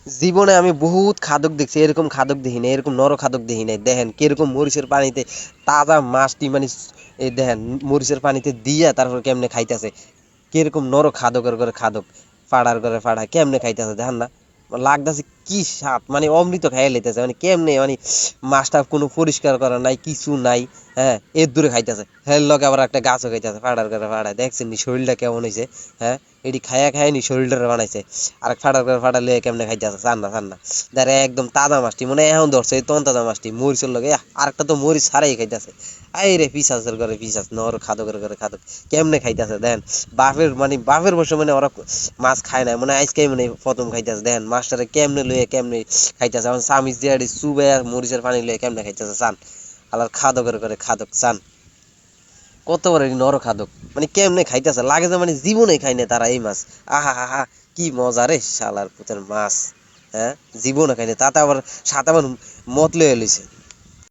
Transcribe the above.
জীবনে আমি বহুত খাদক দেখছি, এরকম খাদক দেখি নাই, এরকম নর খাদক দেখি নাই। দেখেন কিরকম মরিচের পানিতে তাজা মাছটি মানে এই দেখেন মরিচের পানিতে দিয়া তারপর কেমনে খাইতেছে, কিরকম নর খাদকের করে খাদক, ফাড়ার করে ফাড়া কেমনে খাইতেছে দেখেন না, লাগতেছে কি স্বাদ, মানে অমৃত খাইয়া লইতেছে, মানে কেমনে মানে মাছটা কোনো পরিষ্কার করা নাই, কিছু নাই। হ্যাঁ, এর দূরে খাইতেছে, হ্যাঁ লগে আবার একটা গাছও খাইতেছে ফাড়ার করে ফাড়ায়, দেখছেন নি শরীরটা কেমন হয়েছে। হ্যাঁ, এটি খায়া খায় নি শরীরটা বানাইছে। আর ফাটার করে ফাটা লয়ে কেমনে খাইতেছে, চান না চান না। দাঁড়া একদম তাজা মাছটি মনে হয় এখন ধরছে, এই তন তাজা মাছটি মরিচের লগে আরেকটা তো মরিচ ছাড়াই খাইতেছে। আই রে পিসাচের ঘরে পিসাচ, নর খাদকের ঘরে খাদক, কেমনে খাইতেছে দেখেন। বাপের মানে বাপের বসে মানে ওরা মাছ খায় না, মানে আজকে মানে প্রথম খাইতেছে, দেখেন মাছটারে কেমনে লয়ে কেমনে খাইতেছে, এখন চামিচ দিয়ে চুবে মরিচের পানি লয়ে কেমনে খাইতেছে চান। আলার খাদকের ঘরে খাদক চান, কত বড় নর খাদক, মানে কেমনে খাইতেছে লাগে যে মানে জীবনে খাই না তারা এই মাছ। আহা হা হা, কি মজা রে শালার পুতের মাছ। হ্যাঁ, জীবনে খাই না, তাতে আবার সাথে আবার মত লয়ে লইছে।